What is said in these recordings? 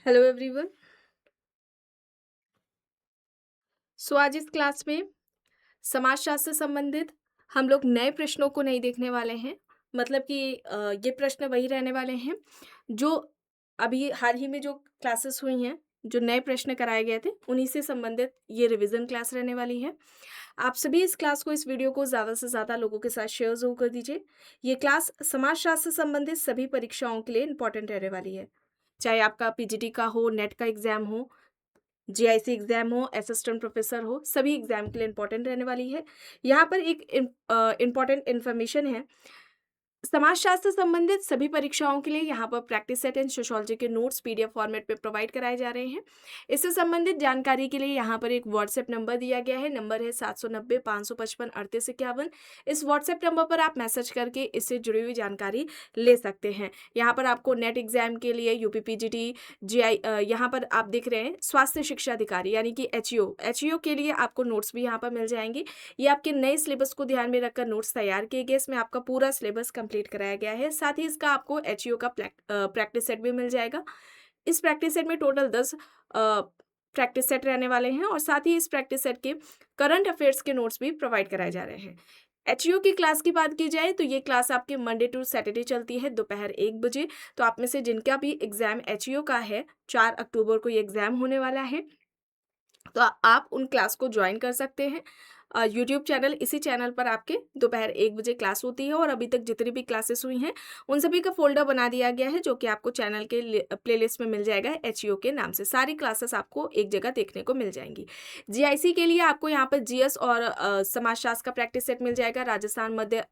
Hello everyone. आज इस class में समाजशास्त्र से संबंधित हम लोग नए प्रश्नों को नहीं देखने वाले हैं। मतलब कि ये प्रश्न वही रहने वाले हैं जो अभी हाल ही में जो क्लासेस हुई हैं, जो नए प्रश्न कराए गए थे, उन्हीं से संबंधित ये रिवीजन क्लास रहने वाली है। आप सभी इस क्लास को, इस वीडियो को ज़्यादा से ज़्यादा लोगों के साथ शेयर ज़रूर कर दीजिए। ये क्लास समाजशास्त्र से संबंधित सभी परीक्षाओं के लिए इम्पोर्टेंट रहने वाली है। चाहे आपका पीजीटी का हो, नेट का एग्ज़ाम हो, जीआईसी एग्जाम हो, असिस्टेंट प्रोफेसर हो, सभी एग्जाम के लिए इंपॉर्टेंट रहने वाली है। यहाँ पर एक इम्पॉर्टेंट इन्फॉर्मेशन है। समाजशास्त्र संबंधित सभी परीक्षाओं के लिए यहाँ पर प्रैक्टिस सेट एंड सोशियोलॉजी के नोट्स पीडीएफ फॉर्मेट में प्रोवाइड कराए जा रहे हैं। इससे संबंधित जानकारी के लिए यहाँ पर एक व्हाट्सएप नंबर दिया गया है। नंबर है 790-555-3851। इस व्हाट्सएप नंबर पर आप मैसेज करके इससे जुड़ी हुई जानकारी ले सकते हैं। यहाँ पर आपको नेट एग्जाम के लिए यूपीपीजीटी, यहाँ पर आप देख रहे हैं स्वास्थ्य शिक्षा अधिकारी यानी कि एचईओ के लिए आपको नोट्स भी यहाँ पर मिल जाएंगे। ये आपके नए सिलेबस को ध्यान में रखकर नोट्स तैयार किए गए। इसमें आपका पूरा सिलेबस कंप्लीट कराया गया है। साथ ही इसका आपको एचईओ का प्रैक्टिस सेट भी मिल जाएगा। इस प्रैक्टिस सेट में टोटल 10 प्रैक्टिस सेट रहने वाले हैं और साथ ही इस प्रैक्टिस सेट के करंट अफेयर्स के नोट्स भी प्रोवाइड कराए जा रहे हैं। एचईओ की क्लास की बात की जाए तो ये क्लास आपके मंडे टू सैटरडे चलती है दोपहर 1 बजे। तो आप में से जिनका भी एग्जाम एचईओ का है, 4 अक्टूबर को ये एग्जाम होने वाला है, तो आप उन क्लास को ज्वाइन कर सकते हैं। यूट्यूब चैनल, इसी चैनल पर आपके दोपहर 1 बजे क्लास होती है और अभी तक जितनी भी क्लासेस हुई हैं उन सभी का फोल्डर बना दिया गया है, जो कि आपको चैनल के प्लेलिस्ट में मिल जाएगा एचईओ के नाम से। सारी क्लासेस आपको एक जगह देखने को मिल जाएंगी। जीआईसी के लिए आपको यहाँ पर जीएस और समाजशास्त्र का प्रैक्टिस सेट मिल जाएगा। राजस्थान मध्य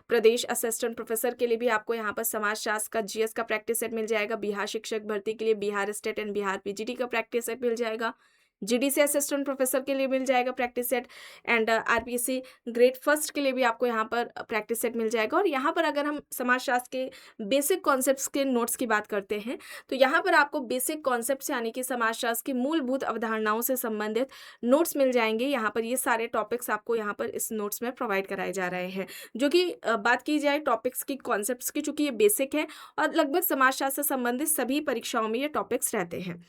प्रदेश असिस्टेंट प्रोफेसर के लिए भी आपको यहाँ पर समाजशास्त्र का जीएस का प्रैक्टिस सेट मिल जाएगा। बिहार शिक्षक भर्ती के लिए Bihar state and Bihar PGT का प्रैक्टिस सेट मिल जाएगा। जीडीसी असिस्टेंट प्रोफेसर के लिए मिल जाएगा practice set and RPSC grade first के लिए भी आपको यहाँ पर प्रैक्टिस सेट मिल जाएगा। और यहाँ पर अगर हम समाजशास्त्र के बेसिक कॉन्सेप्ट्स के नोट्स की बात करते हैं तो यहाँ पर आपको बेसिक कॉन्सेप्ट्स यानी कि समाजशास्त्र की मूलभूत अवधारणाओं से संबंधित नोट्स मिल जाएंगे। यहाँ पर ये सारे टॉपिक्स आपको यहाँ पर इस नोट्स में प्रोवाइड कराए जा रहे हैं। जो कि बात की जाए टॉपिक्स की, कॉन्सेप्ट्स की, चूंकि ये बेसिक है और लगभग समाजशास्त्र से संबंधित सभी परीक्षाओं में ये टॉपिक्स रहते हैं।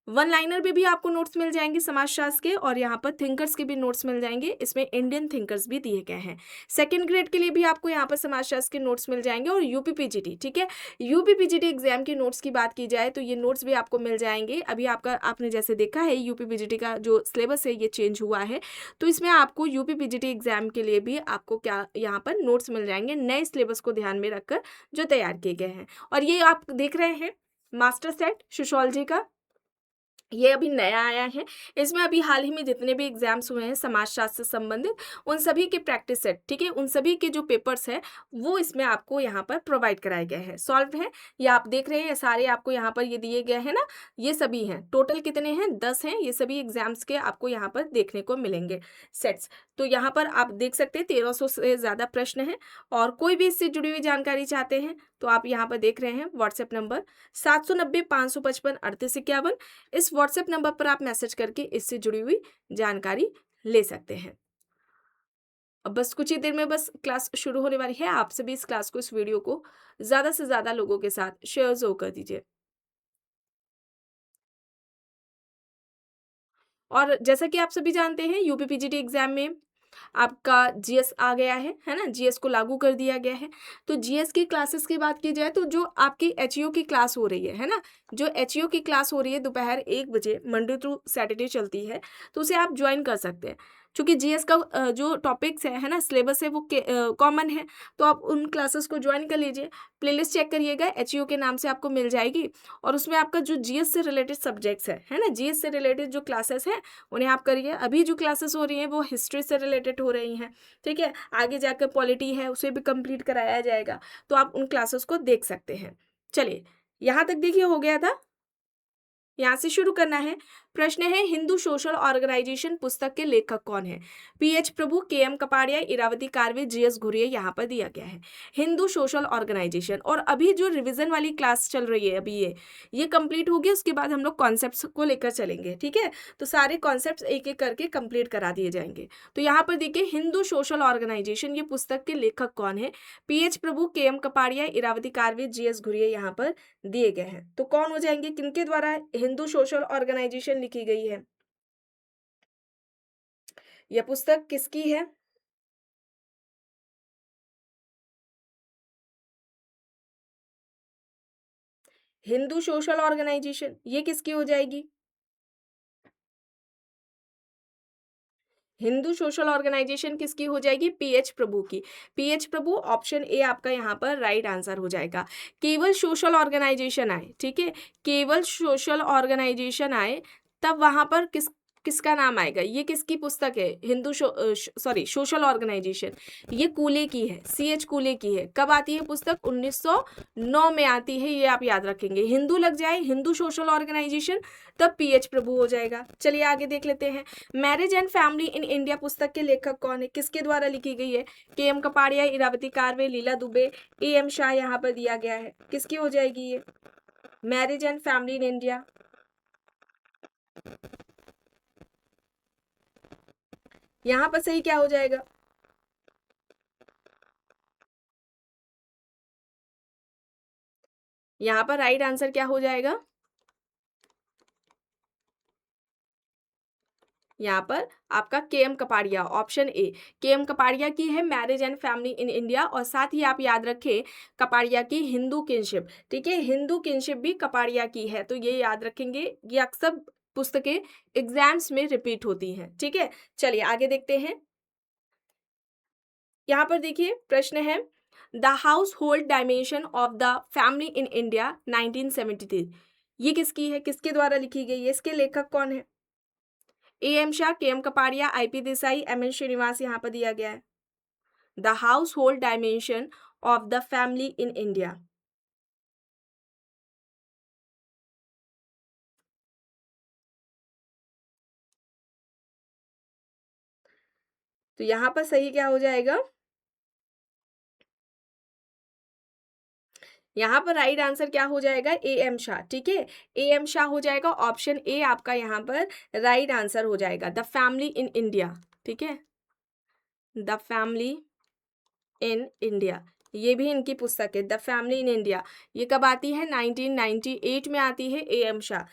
वन लाइनर में भी आपको नोट्स मिल जाएंगे समाजशास्त्र के, और यहाँ पर थिंकर्स के भी नोट्स मिल जाएंगे। इसमें इंडियन थिंकर्स भी दिए गए हैं। सेकंड ग्रेड के लिए भी आपको यहाँ पर समाजशास्त्र के नोट्स मिल जाएंगे और यूपीपीजीटी, ठीक है, यूपीपीजीटी एग्जाम के नोट्स की बात की जाए तो ये नोट्स भी आपको मिल जाएंगे। अभी आपने जैसे देखा है यूपीपीजीटी का जो सिलेबस है ये चेंज हुआ है, तो इसमें आपको यूपीपीजीटी एग्जाम के लिए भी आपको क्या यहाँ पर नोट्स मिल जाएंगे नए सिलेबस को ध्यान में रखकर जो तैयार किए गए हैं। और ये आप देख रहे हैं मास्टर सेट सोशियोलॉजी का, ये अभी नया आया है। इसमें अभी हाल ही में जितने भी एग्जाम्स हुए हैं समाजशास्त्र से संबंधित, उन सभी के प्रैक्टिस सेट, ठीक है, उन सभी के जो पेपर्स हैं वो इसमें आपको यहाँ पर प्रोवाइड कराए गए हैं। सॉल्व है, ये आप देख रहे हैं सारे आपको यहाँ पर ये दिए गए हैं ना, ये सभी हैं। टोटल कितने हैं? 10 हैं। ये सभी एग्जाम्स के आपको यहाँ पर देखने को मिलेंगे सेट्स। तो यहाँ पर आप देख सकते हैं 1300 से ज़्यादा प्रश्न हैं। और कोई भी इससे जुड़ी हुई जानकारी चाहते हैं तो आप यहाँ पर देख रहे हैं व्हाट्सएप नंबर 790-555-3851। इस व्हाट्सएप नंबर पर आप मैसेज करके इससे जुड़ी हुई जानकारी ले सकते हैं। अब बस कुछ ही देर में बस क्लास शुरू होने वाली है। आप सभी इस क्लास को, इस वीडियो को ज़्यादा से ज़्यादा लोगों के साथ शेयर ज़रूर कर दीजिए। और जैसा कि आप सभी जानते हैं यूपीपीजीटी एग्जाम में आपका जीएस आ गया है ना, जीएस को लागू कर दिया गया है। तो जीएस की क्लासेस की बात की जाए तो जो आपकी एचईओ की क्लास हो रही है ना, जो एचईओ की क्लास हो रही है दोपहर 1 बजे मंडे टू सैटरडे चलती है, तो उसे आप ज्वाइन कर सकते हैं। क्योंकि जीएस का जो टॉपिक्स है ना, सिलेबस है वो कॉमन है, तो आप उन क्लासेस को ज्वाइन कर लीजिए। प्लेलिस्ट चेक करिएगा, एचईओ के नाम से आपको मिल जाएगी और उसमें आपका जो जीएस से रिलेटेड सब्जेक्ट्स है ना, जीएस से रिलेटेड जो क्लासेस हैं उन्हें आप करिए। अभी जो क्लासेस हो रही हैं वो हिस्ट्री से रिलेटेड हो रही हैं, ठीक है, आगे जाकर पॉलिटी है उसे भी कंप्लीट कराया जाएगा, तो आप उन क्लासेस को देख सकते हैं। चलिए, यहाँ तक देखिए हो गया था। यहाँ से शुरू करना है। प्रश्न है हिंदू सोशल ऑर्गेनाइजेशन पुस्तक के लेखक कौन है? P H Prabhu, K M Kapadia, Irawati Karve, G S Ghurye यहाँ पर दिया गया है। Hindu social organisation. और अभी जो रिवीजन वाली क्लास चल रही है अभी ये कंप्लीट होगी, उसके बाद हम लोग कॉन्सेप्ट्स को लेकर चलेंगे, ठीक है। तो सारे कॉन्सेप्ट्स एक एक करके कंप्लीट करा दिए जाएंगे। तो यहाँ पर देखिए हिंदू सोशल ऑर्गेनाइजेशन, ये पुस्तक के लेखक कौन है? P H Prabhu, K M Kapadia, Irawati Karve, G S Ghurye यहाँ पर दिए गए हैं। तो कौन हो जाएंगे, किनके द्वारा हिंदू सोशल ऑर्गेनाइजेशन लिखी गई है? यह पुस्तक किसकी है? हिंदू सोशल ऑर्गेनाइजेशन ये किसकी हो जाएगी? हिंदू सोशल ऑर्गेनाइजेशन किसकी हो जाएगी? पीएच प्रभु की। पीएच प्रभु, ऑप्शन ए आपका यहाँ पर राइट आंसर हो जाएगा। केवल सोशल ऑर्गेनाइजेशन आए, ठीक है, केवल सोशल ऑर्गेनाइजेशन आए तब वहां पर किसका नाम आएगा? ये किसकी पुस्तक है? हिंदू सोशल ऑर्गेनाइजेशन, ये कूले की है, सीएच कूले की है। कब आती है पुस्तक? 1909 में आती है, ये आप याद रखेंगे। हिंदू लग जाए हिंदू सोशल ऑर्गेनाइजेशन, तब पीएच प्रभु हो जाएगा। चलिए आगे देख लेते हैं। Marriage and family in India पुस्तक के लेखक कौन है? किसके द्वारा लिखी गई है? केएम कपाड़िया, इरावती कार्वे, लीला दुबे, एएम शाह यहाँ पर दिया गया है। किसकी हो जाएगी ये? Marriage and family in India. यहाँ पर सही क्या हो जाएगा? यहाँ पर राइट आंसर क्या हो जाएगा? यहाँ पर आपका K M Kapadia, option A K M Kapadia की है marriage and family in India. और साथ ही आप याद रखें कपाड़िया की हिंदू किनशिप, ठीक है, हिंदू किनशिप भी कपाड़िया की है। तो ये याद रखेंगे, ये अक्सर पुस्तकें एग्जाम्स में रिपीट होती हैं, ठीक है। चलिए आगे देखते हैं। यहाँ पर देखिए प्रश्न है the household dimension of the family in India 1973, ये किसकी है? किसके द्वारा लिखी गई है? इसके लेखक कौन है? A M Shah, K M Kapadia, I P Desai, M N Srinivas यहाँ पर दिया गया है। The household dimension of the family in India. तो यहाँ पर सही क्या हो जाएगा? यहाँ पर राइट आंसर क्या हो जाएगा? एएम शाह, ठीक है, एएम शाह हो जाएगा। ऑप्शन ए आपका यहाँ पर राइट आंसर हो जाएगा, द फैमिली इन इंडिया, ठीक है, द फैमिली इन इंडिया। ये भी इनकी पुस्तक है, द फैमिली इन इंडिया। ये कब आती है? 1998 में आती है। एएम शाह,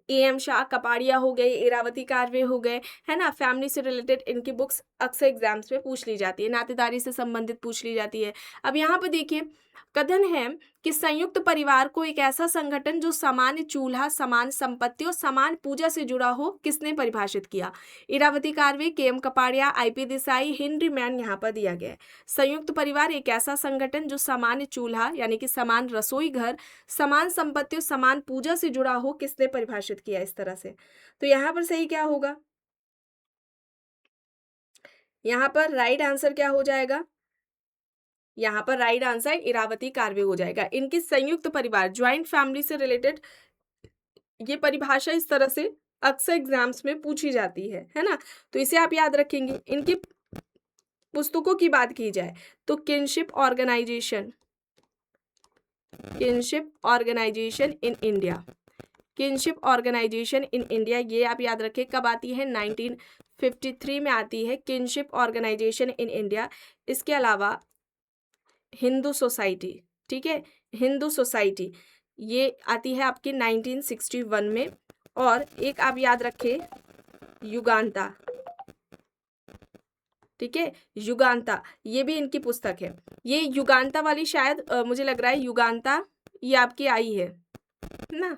एएम शाह, कपाड़िया हो गए, इरावती कार्वे हो गए, है ना। फैमिली से रिलेटेड इनकी बुक्स अक्सर एग्जाम्स में पूछ ली जाती है, नातेदारी से संबंधित पूछ ली जाती है। अब यहाँ पर देखिए कथन है कि संयुक्त परिवार को एक ऐसा संगठन जो समान चूल्हा, समान संपत्ति और समान पूजा से जुड़ा हो, किसने परिभाषित किया? Irawati Karve, K M Kapadia, I P Desai, Henry Maine यहाँ पर दिया गया है। संयुक्त परिवार एक ऐसा संगठन जो समान चूल्हा यानी कि समान रसोई घर, समान संपत्ति और समान पूजा से जुड़ा हो, किसने परिभाषित किया इस तरह से? तो यहाँ पर सही क्या होगा? यहाँ पर राइट आंसर क्या हो जाएगा? यहाँ पर राइट आंसर इरावती कार्वे हो जाएगा। इनकी संयुक्त परिवार, ज्वाइंट फैमिली से रिलेटेड ये परिभाषा इस तरह से अक्सर एग्जाम्स में पूछी जाती है ना। तो इसे आप याद रखेंगे। इनकी पुस्तकों की बात की जाए तो kinship organisation, kinship organisation in India, kinship organisation in India, ये आप याद रखें कब आती है? 1953 में आती है किनशिप ऑर्गेनाइजेशन इन इंडिया। इसके अलावा हिंदू सोसाइटी, ठीक है, हिंदू सोसाइटी ये आती है आपकी 1961 में। और एक आप याद रखें युगांता, ठीक है, युगांता, ये भी इनकी पुस्तक है। ये युगांता वाली शायद मुझे लग रहा है युगांता ये आपकी आई है ना,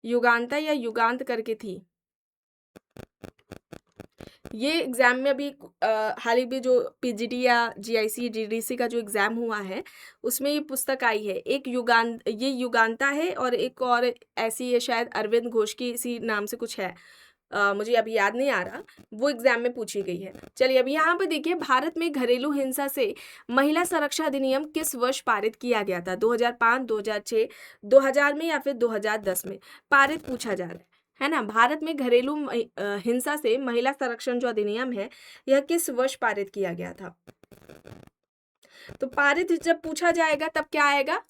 युगांता या युगांत करके थी। ये एग्जाम में अभी हाल ही में जो पीजीटी या जीआईसी जीडीसी का जो एग्जाम हुआ है उसमें ये पुस्तक आई है। एक ये युगांता है और एक और ऐसी है शायद अरविंद घोष की इसी नाम से कुछ है, मुझे अभी याद नहीं आ रहा, वो एग्जाम में पूछी गई है। चलिए अभी यहाँ पर देखिए भारत में घरेलू हिंसा से महिला संरक्षण अधिनियम किस वर्ष पारित किया गया था? 2005, 2006, 2000 में या फिर 2010 में पारित पूछा जा रहा है। है ना। भारत में घरेलू हिंसा से महिला संरक्षण जो अधिनियम है, यह किस वर्ष पारित किया गया था? तो पारित जब पूछा जाएगा तब क्या आएगा?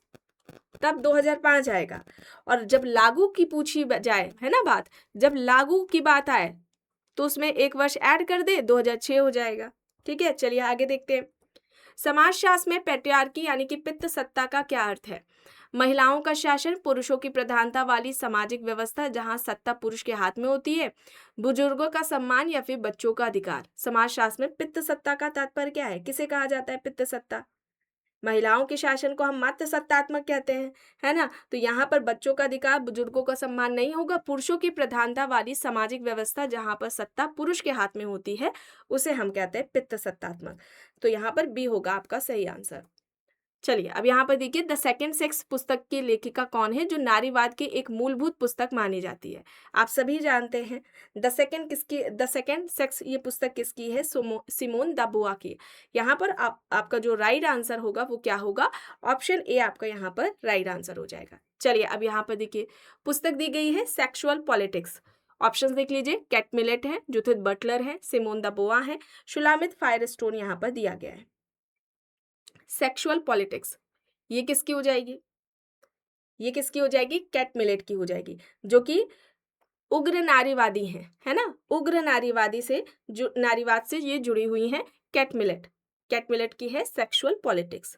तब 2005 आएगा। और जब लागू की पूछी जाए, है ना बात, जब लागू की बात आए तो उसमें एक वर्ष ऐड कर दे, 2006 हो जाएगा। ठीक है, चलिए आगे देखते हैं। समाजशास्त्र में पैट्रियार्की यानी कि पितृ सत्ता का क्या अर्थ है? महिलाओं का शासन, पुरुषों की प्रधानता वाली सामाजिक व्यवस्था जहां सत्ता पुरुष के हाथ में होती है, बुजुर्गों का सम्मान या फिर बच्चों का अधिकार। समाजशास्त्र में पितृ सत्ता का तात्पर्य क्या है? किसे कहा जाता है पितृ सत्ता? महिलाओं के शासन को हम मातृ सत्तात्मक कहते हैं, है ना। तो यहाँ पर बच्चों का अधिकार, बुजुर्गों का सम्मान नहीं होगा। पुरुषों की प्रधानता वाली सामाजिक व्यवस्था जहाँ पर सत्ता पुरुष के हाथ में होती है, उसे हम कहते हैं पितृ सत्तात्मक। तो यहाँ पर बी होगा आपका सही आंसर। चलिए अब यहाँ पर देखिए, द सेकंड सेक्स पुस्तक की लेखिका कौन है, जो नारीवाद की एक मूलभूत पुस्तक मानी जाती है? आप सभी जानते हैं द सेकंड सेक्स ये पुस्तक किसकी है? सिमोन द बुआ की। यहाँ पर आपका जो राइट आंसर होगा वो क्या होगा? ऑप्शन ए आपका यहाँ पर राइट आंसर हो जाएगा। चलिए अब यहाँ पर देखिए, पुस्तक दी गई है सेक्सुअल पॉलिटिक्स। ऑप्शन देख लीजिए, कैट मिलेट है, जूडिथ बटलर है, सिमोन द बोआ है, शुलामित फायरस्टोन यहाँ पर दिया गया है। सेक्सुअल पॉलिटिक्स ये किसकी हो जाएगी? ये किसकी हो जाएगी? कैट मिलेट की हो जाएगी, जो कि उग्र नारीवादी हैं, है ना। उग्र नारीवादी से जो नारीवाद से ये जुड़ी हुई हैं कैट मिलेट की है सेक्सुअल पॉलिटिक्स।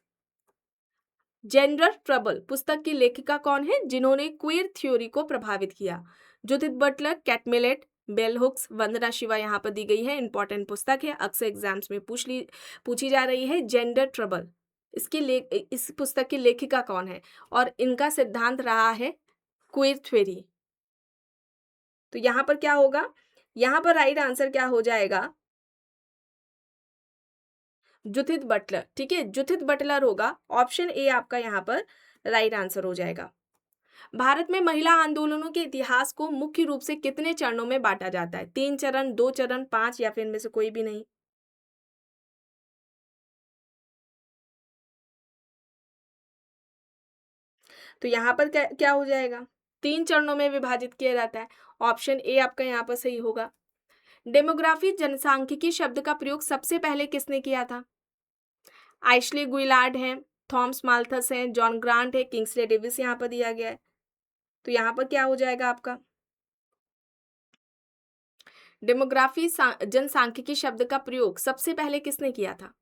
जेंडर ट्रबल पुस्तक की लेखिका कौन है, जिन्होंने क्वीर थ्योरी को प्रभावित किया? Judith Butler, Kate Millett, bell hooks, Vandana Shiva यहाँ पर दी गई है। इंपॉर्टेंट पुस्तक है, अक्सर एग्जाम्स में पूछी जा रही है। जेंडर ट्रबल इस पुस्तक की लेखिका कौन है और इनका सिद्धांत रहा है क्वीर थ्योरी। तो यहाँ पर क्या होगा? यहाँ पर राइट आंसर क्या हो जाएगा? Judith Butler. ठीक है, जूडिथ बटलर होगा। ऑप्शन ए आपका यहाँ पर राइट आंसर हो जाएगा। भारत में महिला आंदोलनों के इतिहास को मुख्य रूप से कितने चरणों में बांटा जाता है? 3 चरण, 2 चरण, 5 या फिर इनमें से कोई भी नहीं? तो यहाँ पर क्या हो जाएगा? 3 चरणों में विभाजित किया जाता है। ऑप्शन ए आपका यहाँ पर सही होगा। डेमोग्राफी जनसांख्यिकी शब्द का प्रयोग सबसे पहले किसने किया था? आइशले गुइलार्ड हैं, थॉमस माल्थस हैं, जॉन ग्रांट है, किंग्सले डेविस यहाँ पर दिया गया है। तो यहाँ पर क्या हो जाएगा आपका? डेमोग्राफी जनसांख्यिकी शब्द का प्रयोग सबसे पहले किसने किया था?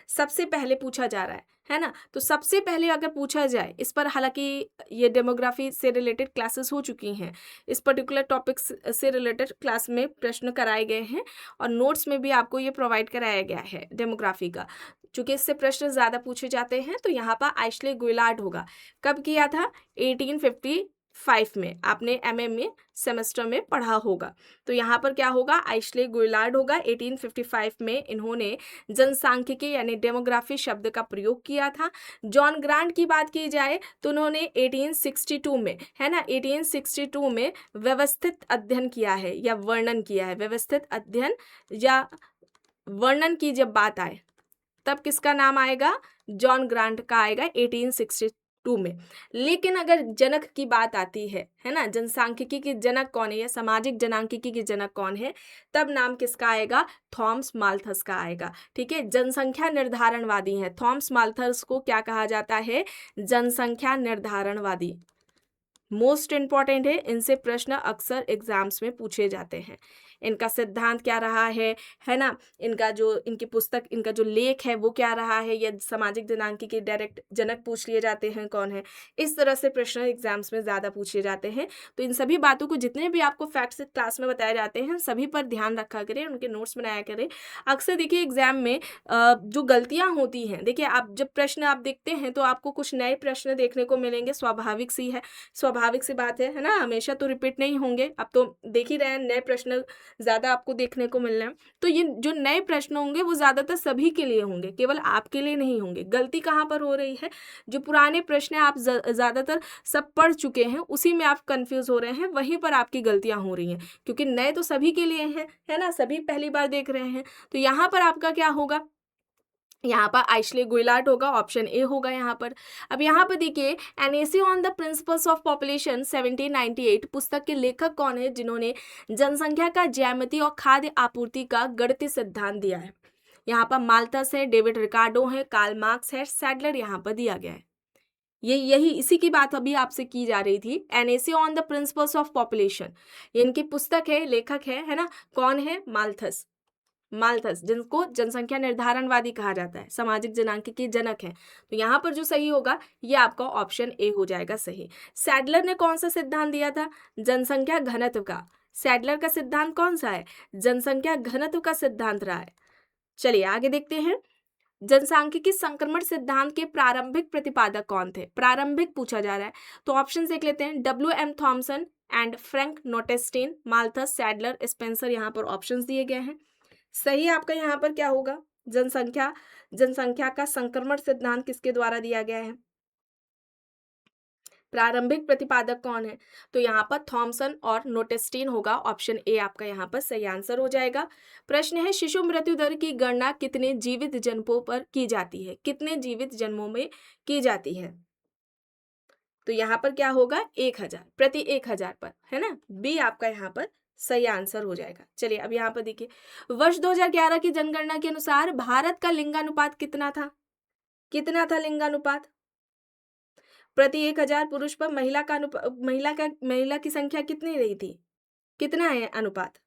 सबसे पहले पूछा जा रहा है ना। तो सबसे पहले अगर पूछा जाए इस पर, हालांकि ये डेमोग्राफी से रिलेटेड क्लासेस हो चुकी हैं, इस पर्टिकुलर टॉपिक से रिलेटेड क्लास में प्रश्न कराए गए हैं और नोट्स में भी आपको ये प्रोवाइड कराया गया है डेमोग्राफी का। चूंकि इससे प्रश्न ज़्यादा पूछे जाते हैं तो यहाँ पर आइशले गुइलार्ड होगा। कब किया था? 1855 में। आपने एमए में सेमेस्टर में पढ़ा होगा। तो यहाँ पर क्या होगा? आइशले गुइलार्ड होगा। 1855 में इन्होंने जनसांख्यिकी यानी डेमोग्राफी शब्द का प्रयोग किया था। जॉन ग्रांट की बात की जाए तो उन्होंने 1862 में, है ना, 1862 में व्यवस्थित अध्ययन किया है या वर्णन किया है। व्यवस्थित अध्ययन या वर्णन की जब बात आए तब किसका नाम आएगा? जॉन ग्रांट का आएगा 1862 में। लेकिन अगर जनक की बात आती है ना, जनसांख्यिकी के जनक कौन है या सामाजिक जनांकिकी के जनक कौन है, तब नाम किसका आएगा? थॉमस माल्थस का आएगा। ठीक है, जनसंख्या निर्धारणवादी है। थॉमस माल्थस को क्या कहा जाता है? जनसंख्या निर्धारणवादी। मोस्ट इंपॉर्टेंट है, इनसे प्रश्न अक्सर एग्जाम्स में पूछे जाते हैं। इनका सिद्धांत क्या रहा है ना, इनकी पुस्तक, इनका जो लेख है वो क्या रहा है, या सामाजिक जनांकी के डायरेक्ट जनक पूछ लिए जाते हैं कौन है। इस तरह से प्रश्न एग्जाम्स में ज़्यादा पूछे जाते हैं। तो इन सभी बातों को, जितने भी आपको फैक्ट्स क्लास में बताए जाते हैं, सभी पर ध्यान रखा करें, उनके नोट्स बनाया करें। अक्सर देखिए एग्जाम में जो गलतियाँ होती हैं, देखिए आप जब प्रश्न आप देखते हैं तो आपको कुछ नए प्रश्न देखने को मिलेंगे, स्वाभाविक सी बात है ना। हमेशा तो रिपीट नहीं होंगे, अब तो देख ही रहे हैं नए प्रश्न ज़्यादा आपको देखने को मिल रहे हैं। तो ये जो नए प्रश्न होंगे वो ज़्यादातर सभी के लिए होंगे, केवल आपके लिए नहीं होंगे। गलती कहाँ पर हो रही है? जो पुराने प्रश्न आप ज़्यादातर सब पढ़ चुके हैं उसी में आप कंफ्यूज हो रहे हैं, वहीं पर आपकी गलतियाँ हो रही हैं, क्योंकि नए तो सभी के लिए हैं, है ना, सभी पहली बार देख रहे हैं। तो यहाँ पर आपका क्या होगा? यहाँ पर आइशले गुइलार्ड होगा, ऑप्शन ए होगा यहाँ पर। अब यहाँ पर देखिए, N AC on the principles of population 1798 पुस्तक के लेखक कौन है जिन्होंने जनसंख्या का ज्यामिति और खाद्य आपूर्ति का गणितीय सिद्धांत दिया है? यहाँ पर माल्थस है, डेविड रिकार्डो है, कार्ल मार्क्स है, सैडलर यहाँ पर दिया गया है। यही इसी की बात अभी आपसे की जा रही थी, N AC on the principles of population. ये इनकी पुस्तक है, लेखक है ना, कौन है? माल्थस। माल्थस, जिनको जनसंख्या निर्धारणवादी कहा जाता है, सामाजिक जनांक के जनक हैं। तो यहाँ पर जो सही होगा ये आपका ऑप्शन ए हो जाएगा सही। सैडलर ने कौन सा सिद्धांत दिया था? जनसंख्या घनत्व का। सैडलर का सिद्धांत कौन सा है? जनसंख्या घनत्व का सिद्धांत रहा है। चलिए आगे देखते हैं। जनसांख्यिकी संक्रमण सिद्धांत के प्रारंभिक प्रतिपादक कौन थे? प्रारंभिक पूछा जा रहा है, तो ऑप्शन देख लेते हैं। W.M. Thomson and Frank Notestein, Malthus, Sadler, Spencer. यहाँ पर ऑप्शंस दिए गए हैं। सही आपका यहाँ पर क्या होगा? जनसंख्या का संक्रमण सिद्धांत किसके द्वारा दिया गया है? प्रारंभिक प्रतिपादक कौन है? तो यहाँ पर थॉमसन और नोटेस्टीन होगा, ऑप्शन ए आपका यहाँ पर सही आंसर हो जाएगा। प्रश्न है, शिशु मृत्यु दर की गणना कितने जीवित जन्मों पर की जाती है? कितने जीवित जन्मों में की जाती है? तो यहाँ पर क्या होगा? 1000 प्रति 1000 पर, है ना। बी आपका यहाँ पर सही आंसर हो जाएगा। चलिए अब यहाँ पर देखिए, वर्ष 2011 की जनगणना के अनुसार भारत का लिंगानुपात कितना था? कितना था लिंगानुपात? प्रति 1000 पुरुष पर महिला की संख्या कितनी रही थी? कितना है अनुपात?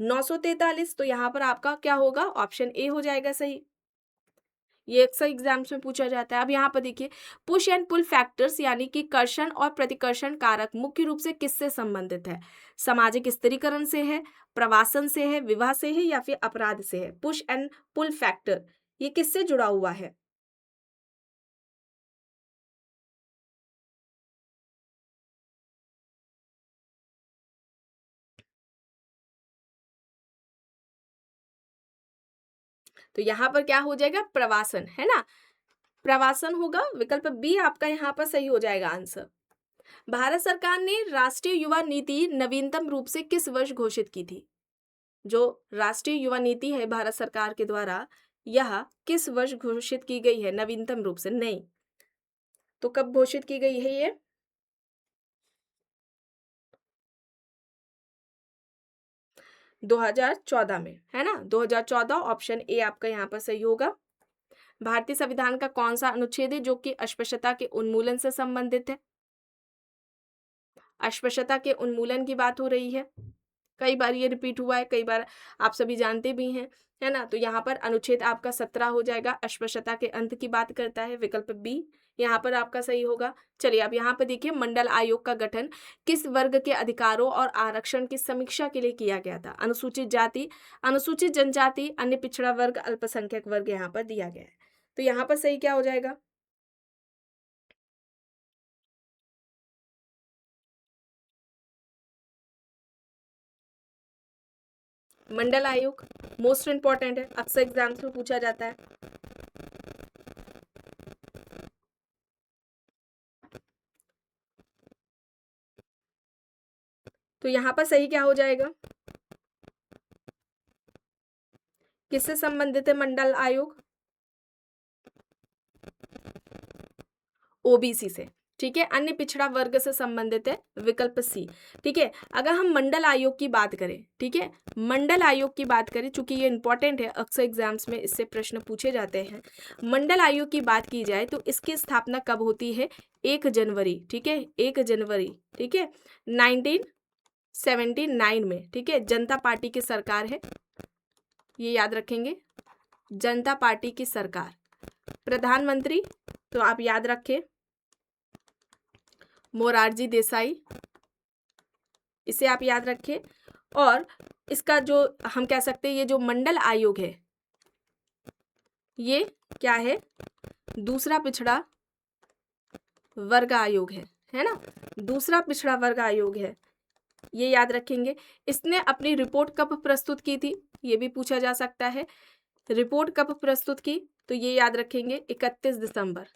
943। तो यहाँ पर आपका क्या होगा? ऑप्शन ए हो जाएगा सही। ये अक्सर एग्जाम्स में पूछा जाता है। अब यहाँ पर देखिए, पुश एंड पुल फैक्टर्स यानी कि कर्षण और प्रतिकर्षण कारक मुख्य रूप से किससे संबंधित है? सामाजिक स्थिरीकरण से है, प्रवासन से है, विवाह से है, या फिर अपराध से है? पुश एंड पुल फैक्टर ये किससे जुड़ा हुआ है? तो यहाँ पर क्या हो जाएगा? प्रवासन, है ना। प्रवासन होगा, विकल्प बी आपका यहाँ पर सही हो जाएगा आंसर। भारत सरकार ने राष्ट्रीय युवा नीति नवीनतम रूप से किस वर्ष घोषित की थी? जो राष्ट्रीय युवा नीति है भारत सरकार के द्वारा, यह किस वर्ष घोषित की गई है नवीनतम रूप से? नहीं, तो कब घोषित की गई है ये? 2014 में, है ना। 2014 ऑप्शन ए आपका यहाँ पर सही होगा। भारतीय संविधान का कौन सा अनुच्छेद है जो कि अस्पृश्यता के उन्मूलन से संबंधित है? अस्पृश्यता के उन्मूलन की बात हो रही है। कई बार ये रिपीट हुआ है, कई बार आप सभी जानते भी हैं, है ना। तो यहाँ पर अनुच्छेद आपका 17 हो जाएगा, अस्पृश्यता के अंत की बात करता है, विकल्प बी यहाँ पर आपका सही होगा। चलिए अब यहाँ पर देखिए, मंडल आयोग का गठन किस वर्ग के अधिकारों और आरक्षण की समीक्षा के लिए किया गया था? अनुसूचित जाति, अनुसूचित जनजाति, अन्य पिछड़ा वर्ग, अल्पसंख्यक वर्ग यहाँ पर दिया गया है। तो यहाँ पर सही क्या हो जाएगा? मंडल आयोग मोस्ट इंपॉर्टेंट है, अक्सर एग्जाम्स में पूछा जाता है। तो यहाँ पर सही क्या हो जाएगा? किससे संबंधित है मंडल आयोग? ओबीसी से, ठीक है। अन्य पिछड़ा वर्ग से संबंधित है, विकल्प सी, ठीक है। अगर हम मंडल आयोग की बात करें, ठीक है, मंडल आयोग की बात करें, चूंकि ये इंपॉर्टेंट है, अक्सर एग्जाम्स में इससे प्रश्न पूछे जाते हैं। मंडल आयोग की बात की जाए तो इसकी स्थापना कब होती है? 1 जनवरी, ठीक है, 1 जनवरी, ठीक है, 1979 में, ठीक है। जनता पार्टी की सरकार है, ये याद रखेंगे, जनता पार्टी की सरकार। प्रधानमंत्री तो आप याद रखें मोरारजी देसाई, इसे आप याद रखें। और इसका जो हम कह सकते हैं, ये जो मंडल आयोग है, ये क्या है? दूसरा पिछड़ा वर्ग आयोग है ना, दूसरा पिछड़ा वर्ग आयोग है, ये याद रखेंगे। इसने अपनी रिपोर्ट कब प्रस्तुत की थी? ये भी पूछा जा सकता है, रिपोर्ट कब प्रस्तुत की? तो ये याद रखेंगे 31 दिसंबर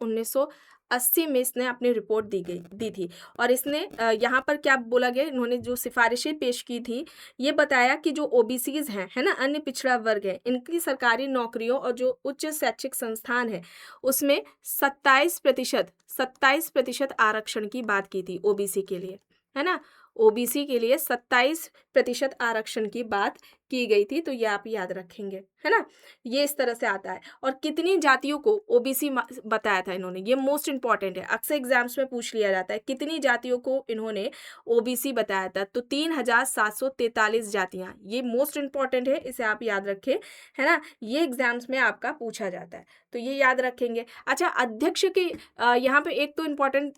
1980 1980 में इसने अपनी रिपोर्ट दी थी। और इसने यहाँ पर क्या बोला गया, इन्होंने जो सिफारिशें पेश की थी, ये बताया कि जो ओबीसीज हैं, है ना, अन्य पिछड़ा वर्ग है, इनकी सरकारी नौकरियों और जो उच्च शैक्षिक संस्थान है उसमें 27% आरक्षण की बात की थी ओबीसी के लिए, है ना। ओबीसी के लिए 27% आरक्षण की बात की गई थी, तो ये आप याद रखेंगे, है ना। ये इस तरह से आता है। और कितनी जातियों को ओबीसी बताया था इन्होंने, ये मोस्ट इंपॉर्टेंट है, अक्सर एग्जाम्स में पूछ लिया जाता है, कितनी जातियों को इन्होंने ओबीसी बताया था, तो 3743 जातियां, ये मोस्ट इंपॉर्टेंट है, इसे आप याद रखें, है ना। ये एग्जाम्स में आपका पूछा जाता है, तो ये याद रखेंगे। अच्छा, अध्यक्ष की यहाँ पे एक तो इम्पॉर्टेंट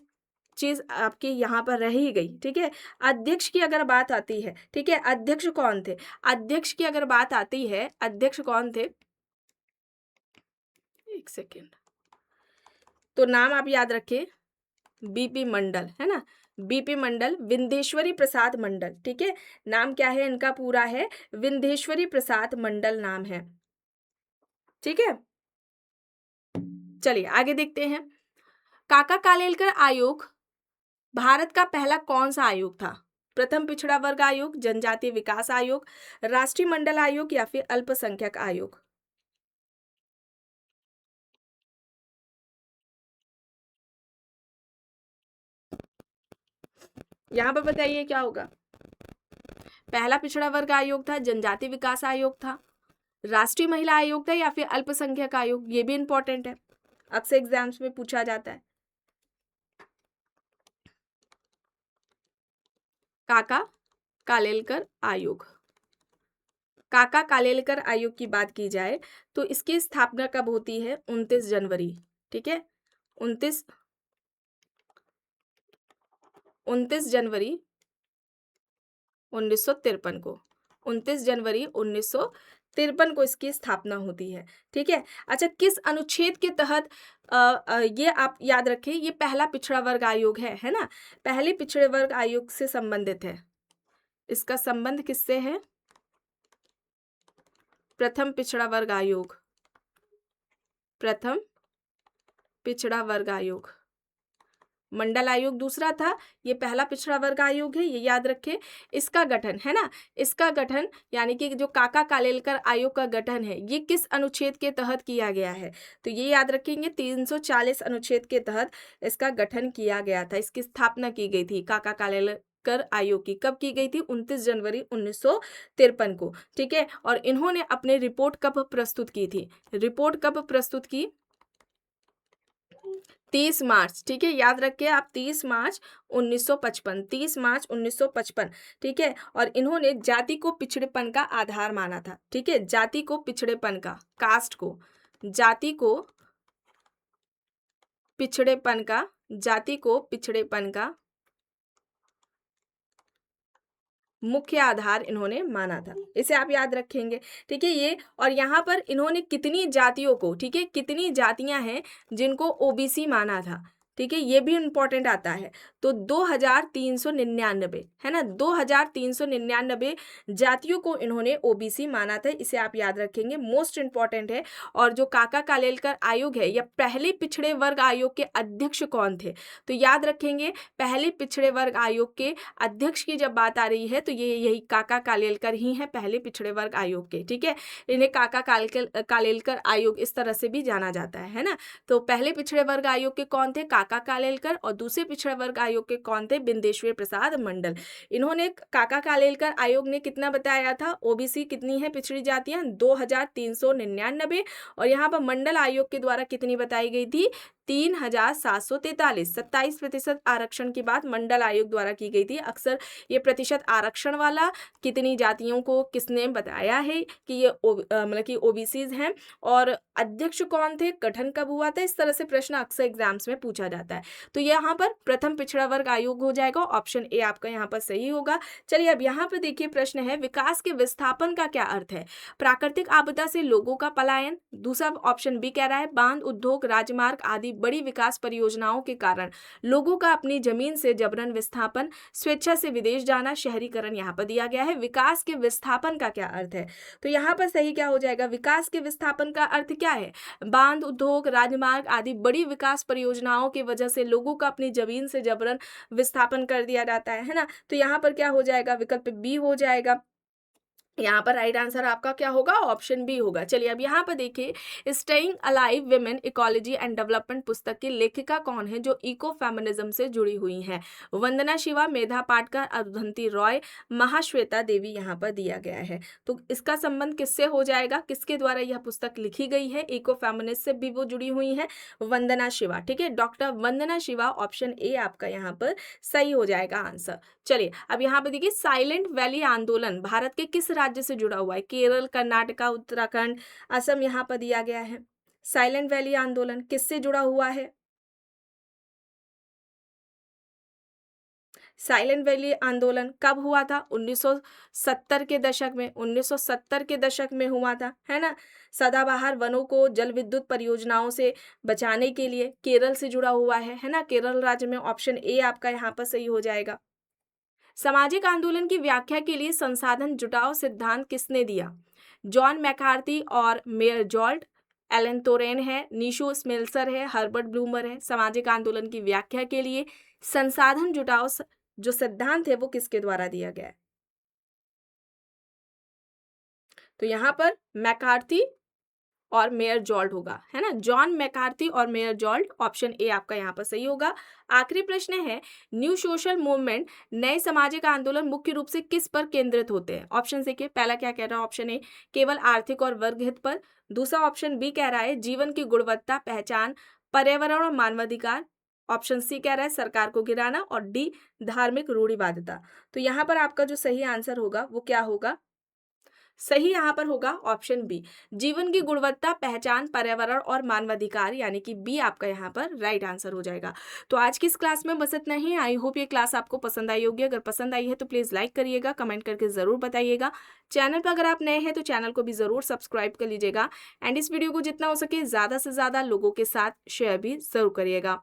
चीज आपकी यहाँ पर रह ही गई, ठीक है। अध्यक्ष की अगर बात आती है, ठीक है, अध्यक्ष कौन थे, अध्यक्ष की अगर बात आती है, अध्यक्ष कौन थे, एक सेकेंड, तो नाम आप याद रखिए, बीपी मंडल, है ना, बीपी मंडल, विंध्येश्वरी प्रसाद मंडल, ठीक है। नाम क्या है इनका पूरा है, विंध्येश्वरी प्रसाद मंडल नाम है, ठीक है। चलिए आगे देखते हैं। काका कालेलकर आयोग भारत का पहला कौन सा आयोग था? प्रथम पिछड़ा वर्ग आयोग, जनजातीय विकास आयोग, राष्ट्रीय मंडल आयोग या फिर अल्पसंख्यक आयोग? यहाँ पर बताइए क्या होगा। पहला पिछड़ा वर्ग आयोग था, जनजातीय विकास आयोग था, राष्ट्रीय महिला आयोग था या फिर अल्पसंख्यक आयोग? ये भी इंपॉर्टेंट है, अक्सर एग्जाम्स में पूछा जाता है। काका कालेलकर आयोग, काका कालेलकर आयोग की बात की जाए तो इसकी स्थापना कब होती है? 29 जनवरी, ठीक है, 29 जनवरी 1953 को, 29 जनवरी 1953 को इसकी स्थापना होती है, ठीक है। अच्छा, किस अनुच्छेद के तहत ये आप याद रखें, ये पहला पिछड़ा वर्ग आयोग है ना, पहले पिछड़े वर्ग आयोग से संबंधित है। इसका संबंध किससे है? प्रथम पिछड़ा वर्ग आयोग, प्रथम पिछड़ा वर्ग आयोग। मंडल आयोग दूसरा था, ये पहला पिछड़ा वर्ग आयोग है, ये याद रखें। इसका गठन, है ना, इसका गठन यानी कि जो काका कालेलकर आयोग का गठन है, ये किस अनुच्छेद के तहत किया गया है? तो ये याद रखेंगे, 340 अनुच्छेद के तहत इसका गठन किया गया था, इसकी स्थापना की गई थी काका कालेलकर आयोग की। कब की गई थी? 29 जनवरी 1953 को, ठीक है। और इन्होंने अपनी रिपोर्ट कब प्रस्तुत की थी? रिपोर्ट कब प्रस्तुत की? 30 मार्च, ठीक है, याद रखिए आप, 30 मार्च 1955, 30 मार्च 1955, ठीक है। और इन्होंने जाति को पिछड़ेपन का आधार माना था, ठीक है, जाति को पिछड़ेपन का, कास्ट को, जाति को पिछड़ेपन का, जाति को पिछड़ेपन का मुख्य आधार इन्होंने माना था, इसे आप याद रखेंगे, ठीक है। ये और यहाँ पर इन्होंने कितनी जातियों को, ठीक है, कितनी जातियां हैं जिनको ओबीसी माना था, ठीक है, ये भी इंपॉर्टेंट आता है। तो 2399, है ना, 2399 जातियों को इन्होंने ओबीसी माना था, इसे आप याद रखेंगे, मोस्ट इंपॉर्टेंट है। और जो काका कालेलकर आयोग है, या पहले पिछड़े वर्ग आयोग के अध्यक्ष कौन थे? तो याद रखेंगे, पहले पिछड़े वर्ग आयोग के अध्यक्ष की जब बात आ रही है तो ये यही काका कालेलकर ही हैं, पहले पिछड़े वर्ग आयोग के, ठीक है। इन्हें काका कालेलकर आयोग इस तरह से भी जाना जाता है ना। तो पहले पिछड़े वर्ग आयोग के कौन थे? काका कालेलकर। और दूसरे पिछड़े वर्ग आयोग के कौन थे? बिंदेश्वरी प्रसाद मंडल। इन्होंने, काका कालेलकर आयोग ने कितना बताया था? ओबीसी कितनी है पिछड़ी जातियां? 2399। और यहाँ पर मंडल आयोग के द्वारा कितनी बताई गई थी? 3743, 27% आरक्षण की बात मंडल आयोग द्वारा की गई थी। अक्सर ये प्रतिशत आरक्षण वाला कितनी जातियों को किसने बताया है कि ये मतलब कि ओबीसीज हैं, और अध्यक्ष कौन थे, गठन कब हुआ था, इस तरह से प्रश्न अक्सर एग्जाम्स में पूछा जाता है। तो यहाँ पर प्रथम पिछड़ा वर्ग आयोग हो जाएगा, ऑप्शन ए आपका यहाँ पर सही होगा। चलिए अब यहाँ पर देखिए, प्रश्न है विकास के विस्थापन का क्या अर्थ है? प्राकृतिक आपदा से लोगों का पलायन। दूसरा ऑप्शन बी कह रहा है बांध, उद्योग, राजमार्ग आदि बड़ी विकास परियोजनाओं के कारण लोगों का अपनी जमीन से जबरन विस्थापन, स्वेच्छा से विदेश जाना, शहरीकरण यहाँ पर दिया गया है। विकास के विस्थापन का क्या अर्थ है? तो यहाँ पर सही क्या हो जाएगा? विकास के विस्थापन का अर्थ क्या है? बांध, उद्योग, राजमार्ग आदि बड़ी विकास परियोजनाओं की वजह से लोगों का अपनी जमीन से जबरन विस्थापन कर दिया जाता है ना? तो यहाँ पर क्या हो जाएगा? विकल्प बी हो जाएगा। यहाँ पर राइट आंसर आपका क्या होगा? ऑप्शन बी होगा। चलिए अब यहाँ पर देखिए, staying alive women ecology and development पुस्तक की लेखिका कौन है जो इको फेमिनिज्म से जुड़ी हुई हैं? वंदना शिवा, मेधा पाटकर, अरुंधति रॉय, महाश्वेता देवी यहाँ पर दिया गया है। तो इसका संबंध किससे हो जाएगा? किसके द्वारा यह पुस्तक लिखी गई है? इको फेमिनिस्ट से भी वो जुड़ी हुई है, वंदना शिवा। ठीक है, doctor Vandana Shiva, option A आपका यहाँ पर सही हो जाएगा आंसर। चलिए अब यहाँ पे देखिए, साइलेंट वैली आंदोलन भारत के किस राज्य से जुड़ा हुआ है? केरल, कर्नाटका, उत्तराखंड, असम यहाँ पर दिया गया है। साइलेंट वैली आंदोलन किससे जुड़ा हुआ है? साइलेंट वैली आंदोलन कब हुआ था? 1970 के दशक में, 1970 के दशक में हुआ था, है ना? सदाबहार वनों को जल विद्युत परियोजनाओं से बचाने के लिए केरल से जुड़ा हुआ है ना? केरल राज्य में, ऑप्शन ए आपका यहाँ पर सही हो जाएगा। सामाजिक आंदोलन की व्याख्या के लिए संसाधन जुटाओ सिद्धांत किसने दिया? जॉन मैकार्थी और मेयर जॉल्ट, एलन तोरेन है, निशो स्मेल्सर है, हर्बर्ट ब्लूमर है। सामाजिक आंदोलन की व्याख्या के लिए संसाधन जुटाओ जो सिद्धांत है वो किसके द्वारा दिया गया है? तो यहाँ पर मैकार्थी और मेयर जॉल्ट होगा, है ना? जॉन मैकार्थी और मेयर जॉल्ट, ऑप्शन ए आपका यहाँ पर सही होगा। आखिरी प्रश्न है, न्यू सोशल मूवमेंट, नए सामाजिक आंदोलन मुख्य रूप से किस पर केंद्रित होते हैं? ऑप्शन देखिए, पहला क्या कह रहा है? ऑप्शन ए केवल आर्थिक और वर्ग हित पर। दूसरा ऑप्शन बी कह रहा है जीवन की गुणवत्ता, पहचान, पर्यावरण और मानवाधिकार। ऑप्शन सी कह रहा है सरकार को गिराना, और डी धार्मिक रूढ़िवादिता। तो यहाँ पर आपका जो सही आंसर होगा वो क्या होगा? सही यहाँ पर होगा ऑप्शन बी, जीवन की गुणवत्ता, पहचान, पर्यावरण और मानवाधिकार, यानी कि बी आपका यहाँ पर राइट आंसर हो जाएगा। तो आज की इस क्लास में बस इतना ही। आई होप ये क्लास आपको पसंद आई होगी। अगर पसंद आई है तो प्लीज़ लाइक करिएगा, कमेंट करके ज़रूर बताइएगा। चैनल पर अगर आप नए हैं तो चैनल को भी ज़रूर सब्सक्राइब कर लीजिएगा, एंड इस वीडियो को जितना हो सके ज़्यादा से ज़्यादा लोगों के साथ शेयर भी ज़रूर करिएगा।